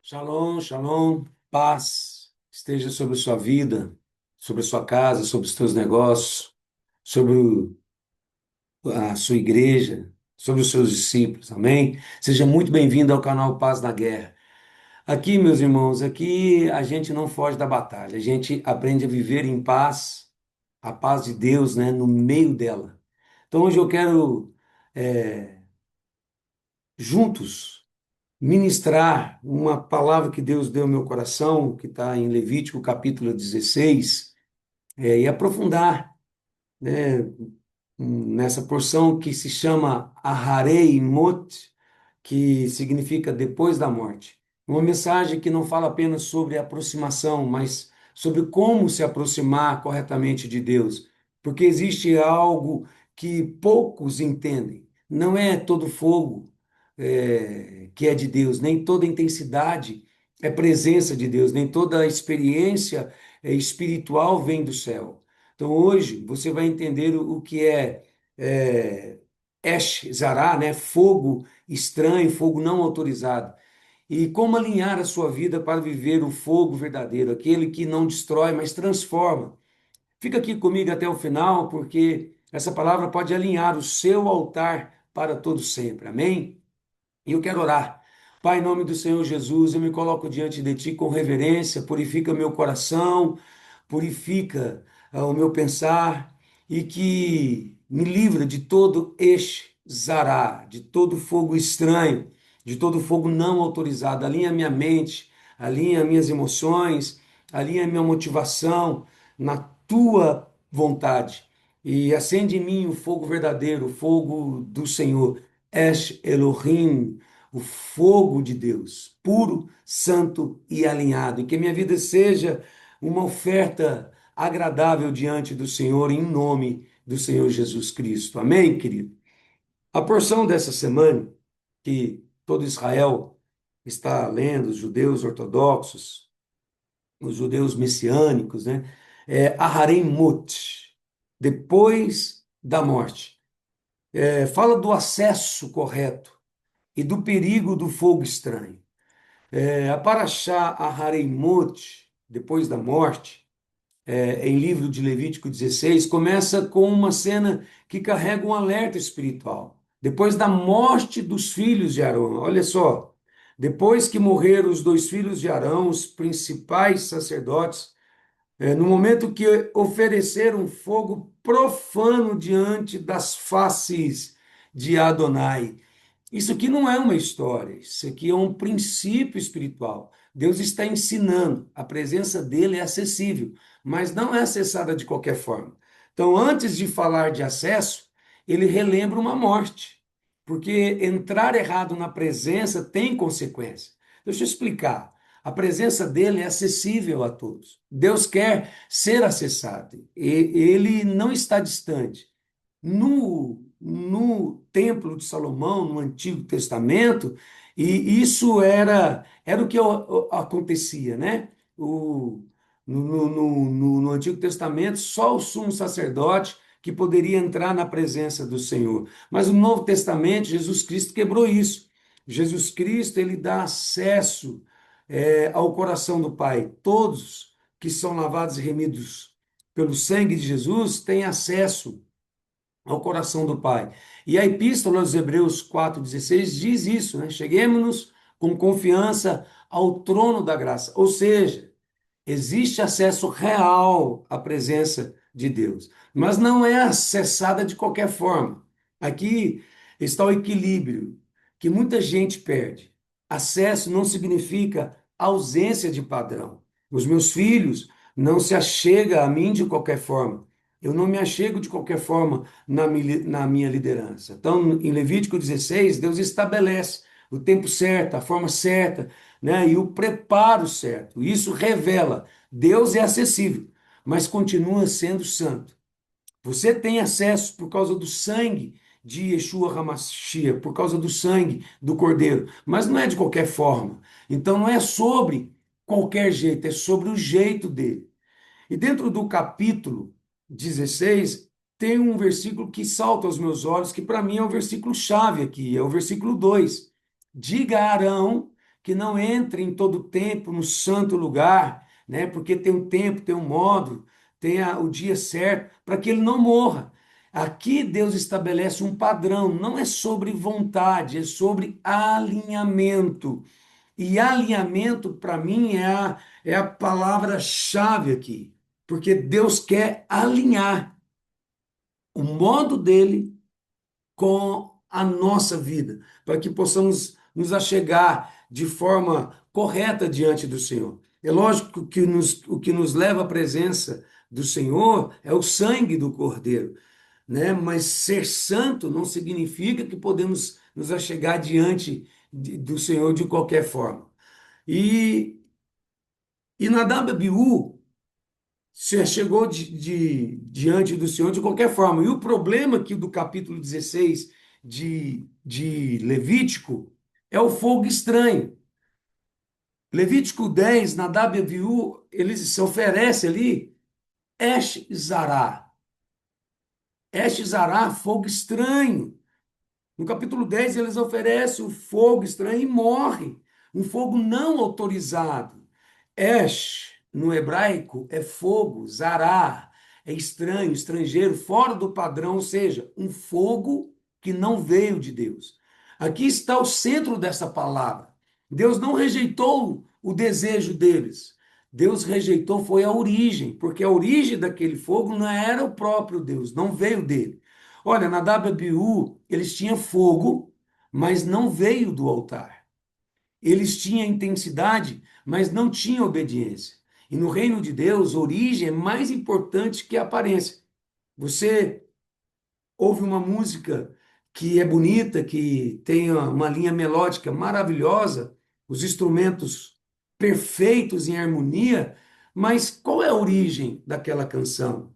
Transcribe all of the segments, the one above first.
Shalom, shalom, paz esteja sobre a sua vida, sobre a sua casa, sobre os teus negócios, sobre a sua igreja, sobre os seus discípulos, amém? Seja muito bem-vindo ao canal Paz na Guerra. Aqui, meus irmãos, aqui a gente não foge da batalha, a gente aprende a viver em paz, a paz de Deus, né, no meio dela. Então hoje eu quero, juntos, ministrar uma palavra que Deus deu ao meu coração, que está em Levítico capítulo 16, e aprofundar, né, nessa porção que se chama Aharei Mot, que significa depois da morte. Uma mensagem que não fala apenas sobre aproximação, mas sobre como se aproximar corretamente de Deus, porque existe algo que poucos entendem. Não é todo fogo que é de Deus, nem toda intensidade é presença de Deus, nem toda experiência espiritual vem do céu. Então hoje você vai entender o que é Esh Zará, né? Fogo estranho, fogo não autorizado. E como alinhar a sua vida para viver o fogo verdadeiro, aquele que não destrói, mas transforma. Fica aqui comigo até o final, porque essa palavra pode alinhar o seu altar para todo sempre. Amém? E eu quero orar. Pai, em nome do Senhor Jesus, eu me coloco diante de Ti com reverência, purifica meu coração, purifica o meu pensar e que me livra de todo zará, de todo fogo estranho, de todo fogo não autorizado. Alinha minha mente, alinha minhas emoções, alinha minha motivação na Tua vontade. E acende em mim o fogo verdadeiro, o fogo do Senhor. Esh Elohim, o fogo de Deus, puro, santo e alinhado. E que minha vida seja uma oferta agradável diante do Senhor, em nome do Senhor Jesus Cristo. Amém, querido? A porção dessa semana, que todo Israel está lendo, os judeus ortodoxos, os judeus messiânicos, né? É Aharei Mut, depois da morte. Fala do acesso correto e do perigo do fogo estranho. A Paraxá Ahareimot, depois da morte, em livro de Levítico 16, começa com uma cena que carrega um alerta espiritual. Depois da morte dos filhos de Arão, olha só, depois que morreram os dois filhos de Arão, os principais sacerdotes, no momento que ofereceram fogo profano diante das faces de Adonai. Isso aqui não é uma história, isso aqui é um princípio espiritual. Deus está ensinando, a presença dele é acessível, mas não é acessada de qualquer forma. Então, antes de falar de acesso, ele relembra uma morte, porque entrar errado na presença tem consequência. Deixa eu explicar. A presença dele é acessível a todos. Deus quer ser acessado. E ele não está distante. No Templo de Salomão, no Antigo Testamento, e isso era o que acontecia, né? No Antigo Testamento, só o sumo sacerdote que poderia entrar na presença do Senhor. Mas no Novo Testamento, Jesus Cristo quebrou isso. Jesus Cristo, ele dá acesso ao coração do Pai. Todos que são lavados e remidos pelo sangue de Jesus têm acesso ao coração do Pai. E a Epístola aos Hebreus 4,16 diz isso, né? Cheguemos-nos com confiança ao trono da graça. Ou seja, existe acesso real à presença de Deus, mas não é acessada de qualquer forma. Aqui está o equilíbrio que muita gente perde. Acesso não significa ausência de padrão. Os meus filhos não se achegam a mim de qualquer forma. Eu não me achego de qualquer forma na minha liderança. Então, em Levítico 16, Deus estabelece o tempo certo, a forma certa, né? E o preparo certo. Isso revela, Deus é acessível, mas continua sendo santo. Você tem acesso por causa do sangue de Yeshua HaMashiach, por causa do sangue do Cordeiro, mas não é de qualquer forma. Então não é sobre qualquer jeito, é sobre o jeito dele. E dentro do capítulo 16, tem um versículo que salta aos meus olhos, que para mim é o versículo chave aqui, é o versículo 2. diga a Arão que não entre em todo tempo no santo lugar, né? Porque tem um tempo, tem um modo, tem o dia certo, para que ele não morra. Aqui Deus estabelece um padrão, não é sobre vontade, é sobre alinhamento. E alinhamento, para mim, é a palavra-chave aqui, porque Deus quer alinhar o modo dele com a nossa vida, para que possamos nos achegar de forma correta diante do Senhor. É lógico que o que nos leva à presença do Senhor é o sangue do Cordeiro, né? Mas ser santo não significa que podemos nos achegar diante do Senhor de qualquer forma. E, e Nadab e Abiú se chegou diante do Senhor de qualquer forma. E o problema aqui do capítulo 16 de Levítico é o fogo estranho. Levítico 10, Nadab e Abiú, eles se oferecem ali Esh-Zará. Esh-Zará, fogo estranho. No capítulo 10, eles oferecem o fogo estranho e morre. Um fogo não autorizado. Esh, no hebraico, é fogo, zará, é estranho, estrangeiro, fora do padrão, ou seja, um fogo que não veio de Deus. Aqui está o centro dessa palavra. Deus não rejeitou o desejo deles. Deus rejeitou foi a origem, porque a origem daquele fogo não era o próprio Deus, não veio dele. Olha, Nadab e Abiú, eles tinham fogo, mas não veio do altar. Eles tinham intensidade, mas não tinham obediência. E no reino de Deus, origem é mais importante que a aparência. Você ouve uma música que é bonita, que tem uma linha melódica maravilhosa, os instrumentos perfeitos em harmonia, mas qual é a origem daquela canção?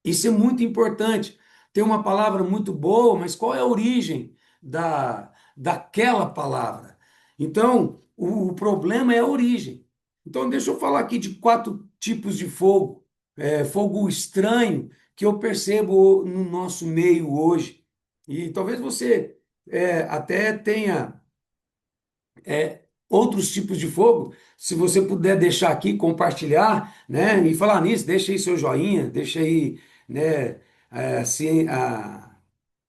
Isso é muito importante. Tem uma palavra muito boa, mas qual é a origem daquela palavra? Então, o problema é a origem. Então, deixa eu falar aqui de quatro tipos de fogo. Fogo estranho que eu percebo no nosso meio hoje. E talvez você até tenha outros tipos de fogo. Se você puder deixar aqui, compartilhar, né? E falar nisso, deixa aí seu joinha, deixa aí, né? Assim,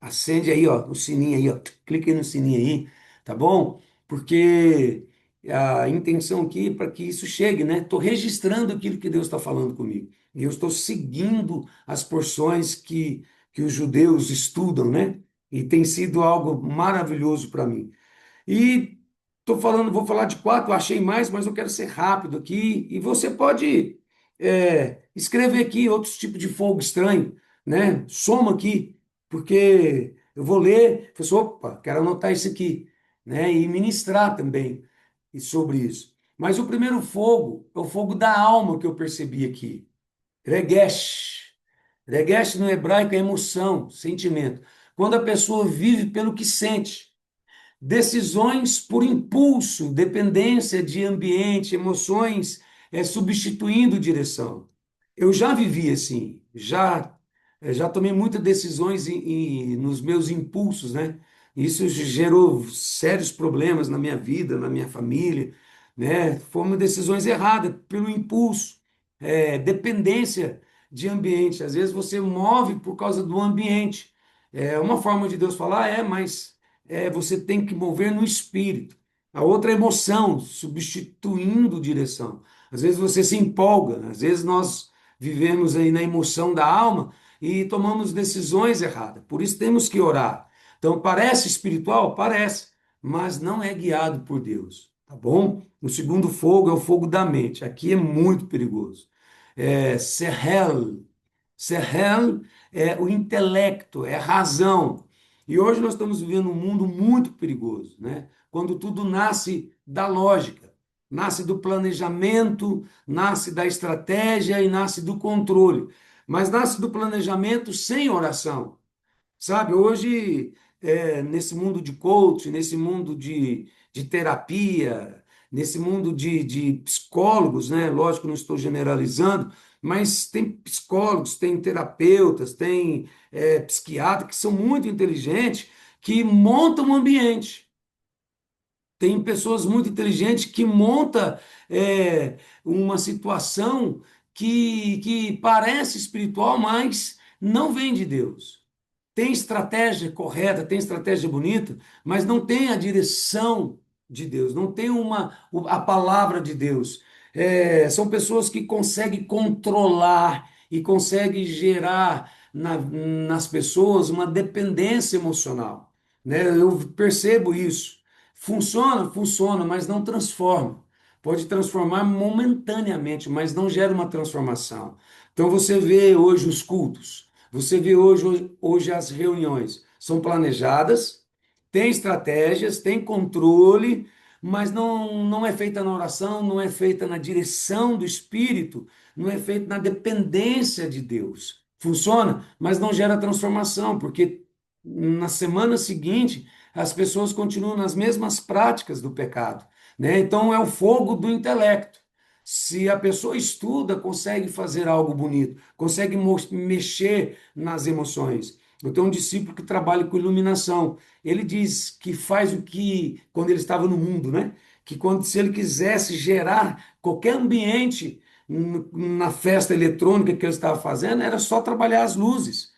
acende aí, ó, o sininho aí, ó. Clique no sininho aí, tá bom? Porque a intenção aqui é para que isso chegue, né? Estou registrando aquilo que Deus está falando comigo. E eu estou seguindo as porções que os judeus estudam, né? E tem sido algo maravilhoso para mim. E estou falando, vou falar de quatro, achei mais, mas eu quero ser rápido aqui. E você pode escrever aqui outros tipos de fogo estranho, né? Soma aqui, porque eu vou ler, professor, opa, quero anotar isso aqui, né? E ministrar também sobre isso. Mas o primeiro fogo é o fogo da alma que eu percebi aqui. Regesh. Regesh no hebraico é emoção, sentimento. Quando a pessoa vive pelo que sente. Decisões por impulso, dependência de ambiente, emoções, substituindo direção. Eu já vivi assim, já tomei muitas decisões nos meus impulsos, né? Isso gerou sérios problemas na minha vida, na minha família, né? Foram decisões erradas pelo impulso, dependência de ambiente. Às vezes você move por causa do ambiente. É uma forma de Deus falar, mas você tem que mover no espírito. A outra é emoção, substituindo direção. Às vezes você se empolga, às vezes nós vivemos aí na emoção da alma e tomamos decisões erradas. Por isso temos que orar. Então, parece espiritual? Parece, mas não é guiado por Deus, tá bom? O segundo fogo é o fogo da mente. Aqui é muito perigoso. Sehel. Sehel é o intelecto, é a razão. E hoje nós estamos vivendo um mundo muito perigoso, né? Quando tudo nasce da lógica, nasce do planejamento, nasce da estratégia e nasce do controle. Mas nasce do planejamento sem oração. Sabe, hoje, nesse mundo de coach, nesse mundo de terapia, nesse mundo de psicólogos, né? Lógico, não estou generalizando, mas tem psicólogos, tem terapeutas, tem psiquiatras que são muito inteligentes, que montam um ambiente. Tem pessoas muito inteligentes que monta uma situação que parece espiritual, mas não vem de Deus. Tem estratégia correta, tem estratégia bonita, mas não tem a direção de Deus, não tem a palavra de Deus. São pessoas que conseguem controlar e conseguem gerar nas pessoas uma dependência emocional, né? Eu percebo isso. Funciona, funciona, mas não transforma. Pode transformar momentaneamente, mas não gera uma transformação. Então você vê hoje os cultos. Você vê hoje as reuniões são planejadas, tem estratégias, tem controle, mas não é feita na oração, não é feita na direção do Espírito, não é feita na dependência de Deus. Funciona, mas não gera transformação, porque na semana seguinte as pessoas continuam nas mesmas práticas do pecado, né? Então é o fogo do intelecto. Se a pessoa estuda, consegue fazer algo bonito, consegue mexer nas emoções. Eu tenho um discípulo que trabalha com iluminação. Ele diz que faz o que, quando ele estava no mundo, né? Que quando, se ele quisesse gerar qualquer ambiente na festa eletrônica que ele estava fazendo, era só trabalhar as luzes.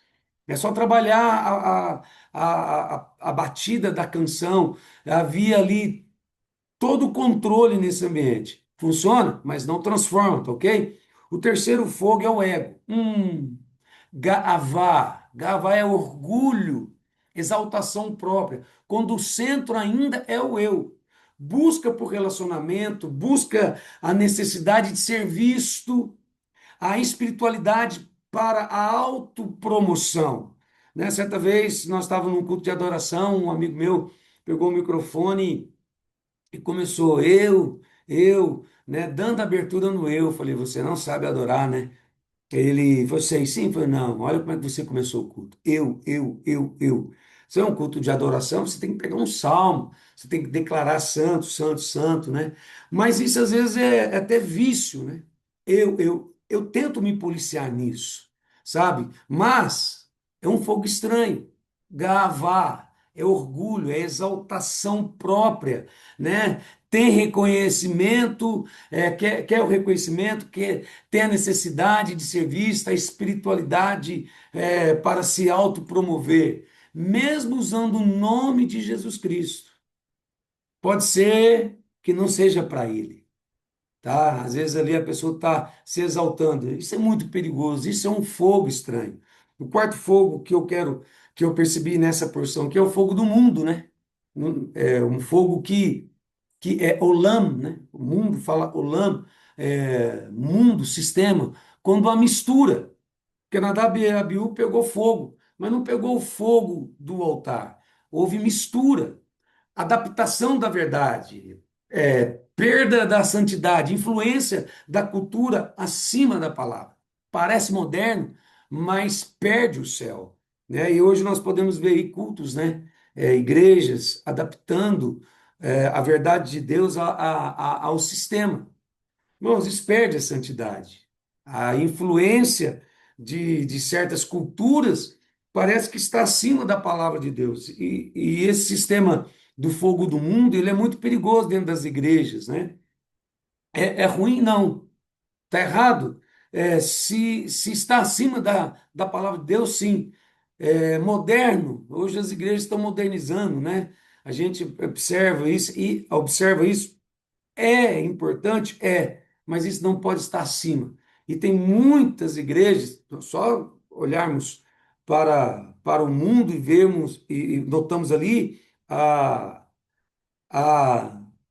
É só trabalhar a batida da canção. Havia ali todo o controle nesse ambiente. Funciona, mas não transforma, tá ok? O terceiro fogo é o ego. Gavá. Gavá é orgulho, exaltação própria. Quando o centro ainda é o eu. Busca por relacionamento, busca a necessidade de ser visto, a espiritualidade para a autopromoção. Né? Certa vez nós estávamos num culto de adoração, um amigo meu pegou o microfone e começou né, dando abertura no eu. Falei, você não sabe adorar, né? Ele, vocês sim? Falei, não, olha como é que você começou o culto. Eu. Isso é um culto de adoração, você tem que pegar um salmo, você tem que declarar santo, santo, santo, né? Mas isso às vezes é até vício, né? Eu tento me policiar nisso, sabe? Mas é um fogo estranho. Gavá, é orgulho, é exaltação própria, né? Tem reconhecimento, quer o reconhecimento, quer tem a necessidade de ser vista, a espiritualidade para se autopromover, mesmo usando o nome de Jesus Cristo. Pode ser que não seja para ele, tá? Às vezes ali a pessoa está se exaltando. Isso é muito perigoso, isso é um fogo estranho. O quarto fogo que eu percebi nessa porção, que é o fogo do mundo, né? É um fogo que é olam, né? O mundo fala olam, mundo, sistema, quando há mistura. Porque Nadab e Abiú pegou fogo, mas não pegou o fogo do altar. Houve mistura, adaptação da verdade, perda da santidade, influência da cultura acima da palavra. Parece moderno, mas perde o céu, né? E hoje nós podemos ver aí cultos, né? Igrejas adaptando a verdade de Deus ao sistema. Irmãos, isso perde a santidade. A influência de certas culturas parece que está acima da palavra de Deus. E esse sistema do fogo do mundo, ele é muito perigoso dentro das igrejas, né? É ruim? Não. Está errado? Se está acima da palavra de Deus, sim. Moderno, hoje as igrejas estão modernizando, né? A gente observa isso é importante? É, mas isso não pode estar acima. E tem muitas igrejas, só olharmos para o mundo e vermos e notamos ali a,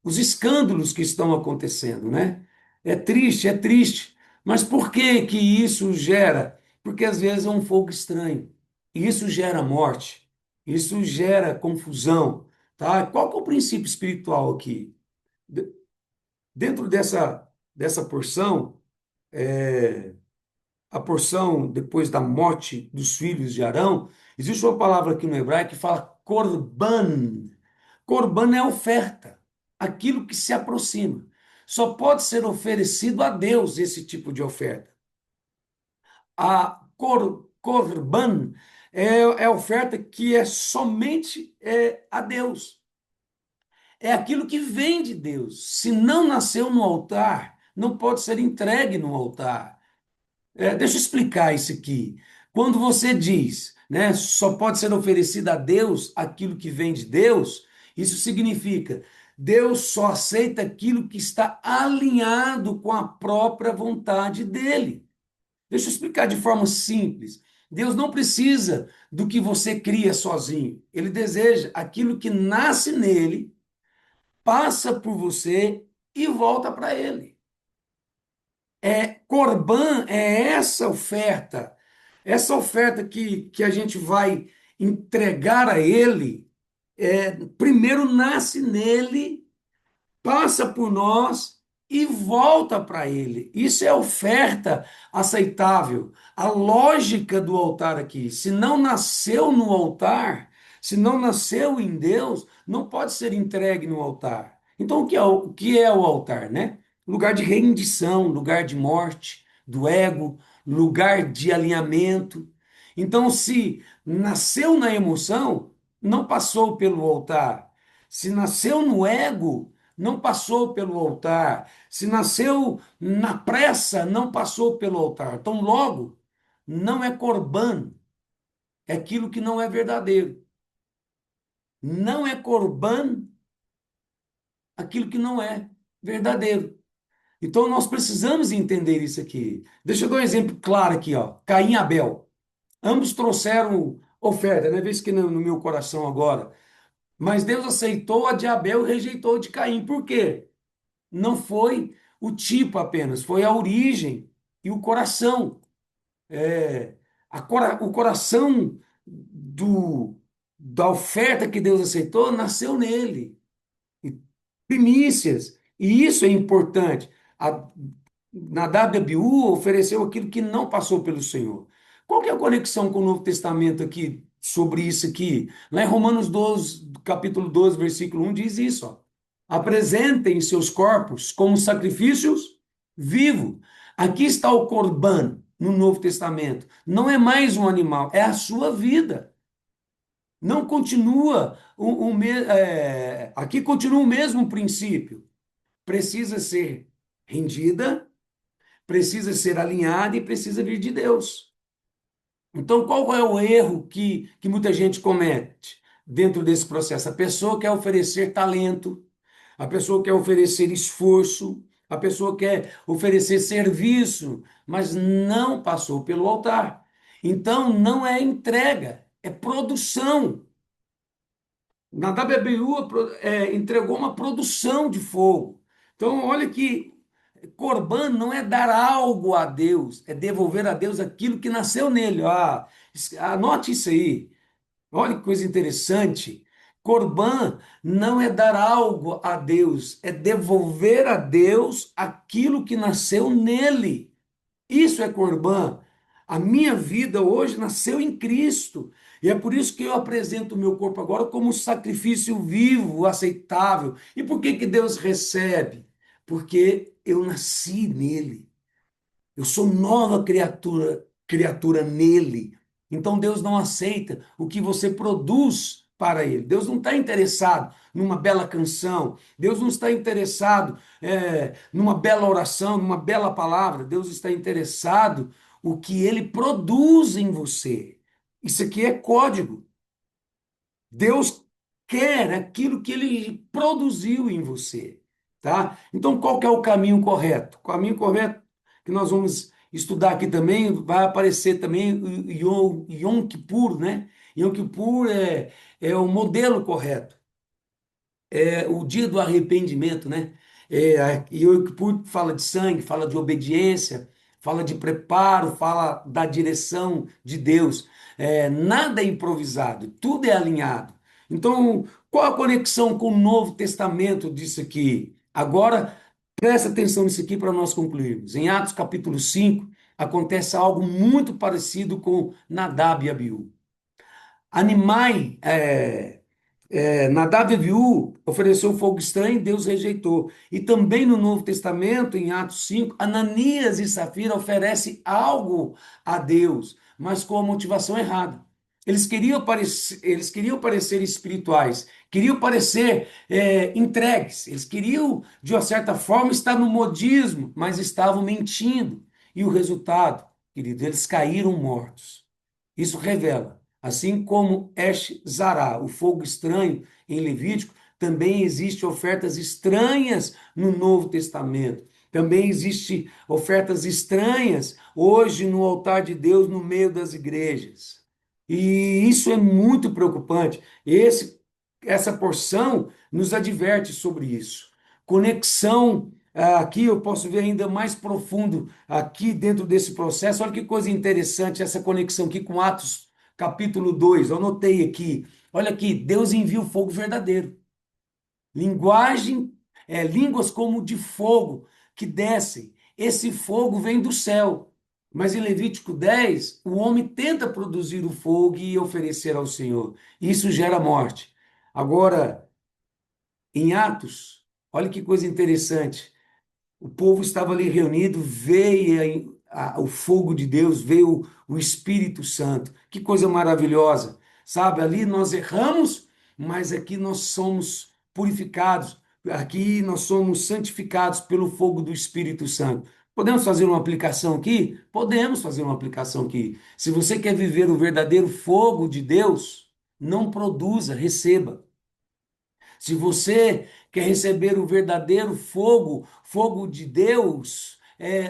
os escândalos que estão acontecendo, né? É triste. Mas por que que isso gera? Porque às vezes é um fogo estranho. E isso gera morte. Isso gera confusão, tá? Qual que é o princípio espiritual aqui? Dentro dessa porção, a porção depois da morte dos filhos de Arão, existe uma palavra aqui no hebraico que fala korban. Korban é oferta, aquilo que se aproxima. Só pode ser oferecido a Deus esse tipo de oferta. A korban é a oferta que é somente a Deus. é aquilo que vem de Deus. Se não nasceu no altar, não pode ser entregue no altar. Deixa eu explicar isso aqui. Quando você diz, né, só pode ser oferecido a Deus aquilo que vem de Deus, isso significa Deus só aceita aquilo que está alinhado com a própria vontade dele. Deixa eu explicar de forma simples. Deus não precisa do que você cria sozinho. Ele deseja aquilo que nasce nele, passa por você e volta para ele. Corban é essa oferta que a gente vai entregar a ele, primeiro nasce nele, passa por nós e volta para ele. Isso é oferta aceitável. A lógica do altar aqui, se não nasceu no altar, se não nasceu em Deus, não pode ser entregue no altar. Então, o que é o altar, né? Lugar de rendição, lugar de morte do ego, lugar de alinhamento. Então, se nasceu na emoção, não passou pelo altar. Se nasceu no ego, não passou pelo altar. Se nasceu na pressa, não passou pelo altar. Então, logo, não é corban, é aquilo que não é verdadeiro. Não é corban aquilo que não é verdadeiro. Então, nós precisamos entender isso aqui. Deixa eu dar um exemplo claro aqui, ó. Caim e Abel. Ambos trouxeram oferta, né? Vê isso aqui no meu coração agora. Mas Deus aceitou a de Abel e rejeitou a de Caim. Por quê? Não foi o tipo apenas, foi a origem e o coração. É, o coração da oferta que Deus aceitou nasceu nele. E primícias. E isso é importante. Nadab e Abiú ofereceu aquilo que não passou pelo Senhor. Qual que é a conexão com o Novo Testamento aqui sobre isso aqui? Lá em Romanos 12, capítulo 12, versículo 1 diz isso, ó. Apresentem seus corpos como sacrifícios vivos. Aqui está o corban no Novo Testamento. Não é mais um animal, é a sua vida. Não continua aqui continua o mesmo princípio. Precisa ser rendida, precisa ser alinhada e precisa vir de Deus. Então, qual é o erro que muita gente comete dentro desse processo? A pessoa quer oferecer talento, a pessoa quer oferecer esforço, a pessoa quer oferecer serviço, mas não passou pelo altar. Então, não é entrega, é produção. Nadab e Abiú entregou uma produção de fogo. Então, olha que Corban não é dar algo a Deus, é devolver a Deus aquilo que nasceu nele. Anote isso aí. Olha que coisa interessante. Corban não é dar algo a Deus, é devolver a Deus aquilo que nasceu nele. Isso é Corban. A minha vida hoje nasceu em Cristo. E é por isso que eu apresento o meu corpo agora como sacrifício vivo, aceitável. E por que que Deus recebe? Porque eu nasci nele. Eu sou nova criatura nele. Então Deus não aceita o que você produz para ele. Deus não está interessado numa bela canção. Deus não está interessado numa bela oração, numa bela palavra. Deus está interessado o que ele produz em você. Isso aqui é código. Deus quer aquilo que ele produziu em você, tá? Então, qual que é o caminho correto? O caminho correto que nós vamos estudar aqui também, vai aparecer também o Yom Kippur, né? Yom Kippur é o modelo correto, é o dia do arrependimento, né? Yom Kippur fala de sangue, fala de obediência, fala de preparo, fala da direção de Deus. Nada é improvisado, tudo é alinhado. Então, qual a conexão com o Novo Testamento disso aqui? Agora, presta atenção nisso aqui para nós concluirmos. Em Atos capítulo 5, acontece algo muito parecido com Nadab e Abiú. Animai, Nadab e Abiú ofereceu fogo estranho, Deus rejeitou. E também no Novo Testamento, em Atos 5, Ananias e Safira oferecem algo a Deus, mas com a motivação errada. eles queriam parecer espirituais, queriam parecer entregues, eles queriam, de uma certa forma, estar no modismo, mas estavam mentindo. E o resultado, querido, eles caíram mortos. Isso revela, assim como Esh Zará, o fogo estranho em Levítico, também existe ofertas estranhas no Novo Testamento. Também existe ofertas estranhas hoje no altar de Deus no meio das igrejas. E isso é muito preocupante. Essa porção nos adverte sobre isso. Conexão, aqui eu posso ver ainda mais profundo aqui dentro desse processo. Olha que coisa interessante essa conexão aqui com Atos capítulo 2. Eu anotei aqui. Olha aqui, Deus envia o fogo verdadeiro. Linguagem, línguas como de fogo que descem. Esse fogo vem do céu. Mas em Levítico 10, o homem tenta produzir o fogo e oferecer ao Senhor. Isso gera morte. Agora, em Atos, olha que coisa interessante. O povo estava ali reunido, veio o fogo de Deus, veio o Espírito Santo. Que coisa maravilhosa. Sabe, ali nós erramos, mas aqui nós somos purificados. Aqui nós somos santificados pelo fogo do Espírito Santo. Podemos fazer uma aplicação aqui? Podemos fazer uma aplicação aqui. Se você quer viver o verdadeiro fogo de Deus, não produza, receba. Se você quer receber o verdadeiro fogo, fogo de Deus,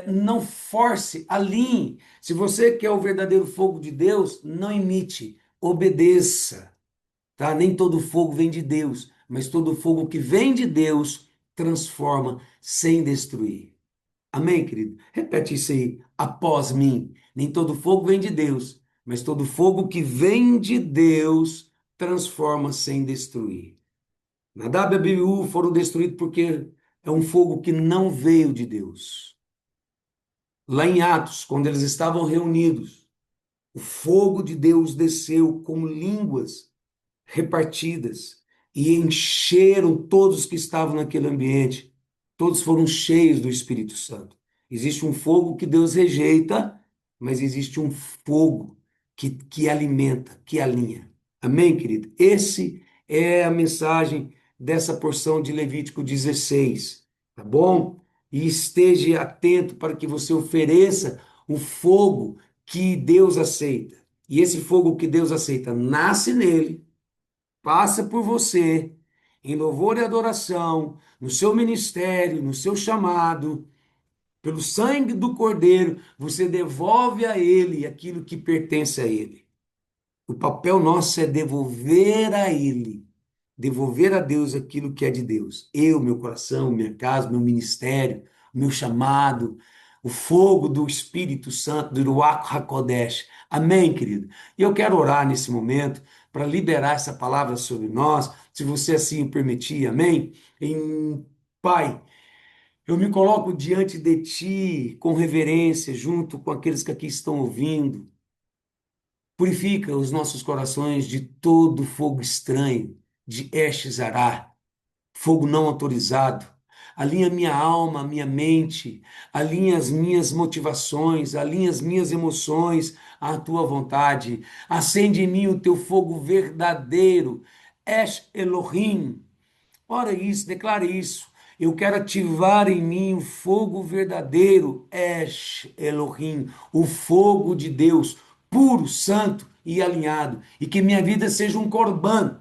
não force, alinhe. Se você quer o verdadeiro fogo de Deus, não imite, obedeça. Tá? Nem todo fogo vem de Deus, mas todo fogo que vem de Deus transforma sem destruir. Amém, querido? Repete isso aí após mim. Nem todo fogo vem de Deus, mas todo fogo que vem de Deus transforma sem destruir. Nadab e Abiú foram destruídos porque é um fogo que não veio de Deus. Lá em Atos, quando eles estavam reunidos, o fogo de Deus desceu como línguas repartidas e encheram todos que estavam naquele ambiente. Todos foram cheios do Espírito Santo. Existe um fogo que Deus rejeita, mas existe um fogo que alimenta, que alinha. Amém, querido? Esse é a mensagem dessa porção de Levítico 16, tá bom? E esteja atento para que você ofereça o fogo que Deus aceita. E esse fogo que Deus aceita nasce nele, passa por você, em louvor e adoração, no seu ministério, no seu chamado, pelo sangue do Cordeiro, você devolve a Ele aquilo que pertence a Ele. O papel nosso é devolver a Ele, devolver a Deus aquilo que é de Deus. Eu, meu coração, minha casa, meu ministério, meu chamado, o fogo do Espírito Santo, do Ruach HaKodesh. Amém, querido? E eu quero orar nesse momento para liberar essa palavra sobre nós, se você assim o permitir, amém? Pai, eu me coloco diante de Ti com reverência, junto com aqueles que aqui estão ouvindo. Purifica os nossos corações de todo fogo estranho, de Eshes-Zará, fogo não autorizado. Alinha minha alma, minha mente, alinha as minhas motivações, alinha as minhas emoções à tua vontade. Acende em mim o teu fogo verdadeiro. Esh Elohim. Ora isso, declare isso. Eu quero ativar em mim o fogo verdadeiro, Esh Elohim, o fogo de Deus, puro, santo e alinhado, e que minha vida seja um corban.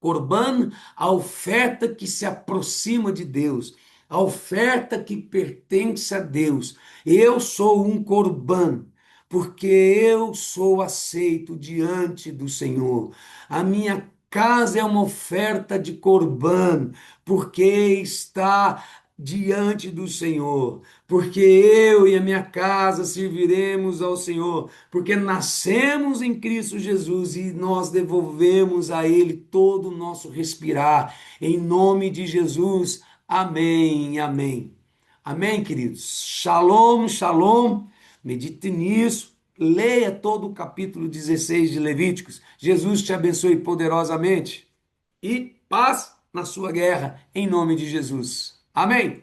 Corban, a oferta que se aproxima de Deus, a oferta que pertence a Deus. Eu sou um corban, porque eu sou aceito diante do Senhor. A minha casa é uma oferta de corban, porque está diante do Senhor, porque eu e a minha casa serviremos ao Senhor, porque nascemos em Cristo Jesus e nós devolvemos a Ele todo o nosso respirar, em nome de Jesus, amém, amém. Amém, queridos? Shalom, shalom, medite nisso, leia todo o capítulo 16 de Levíticos, Jesus te abençoe poderosamente e paz na sua guerra, em nome de Jesus. Amém.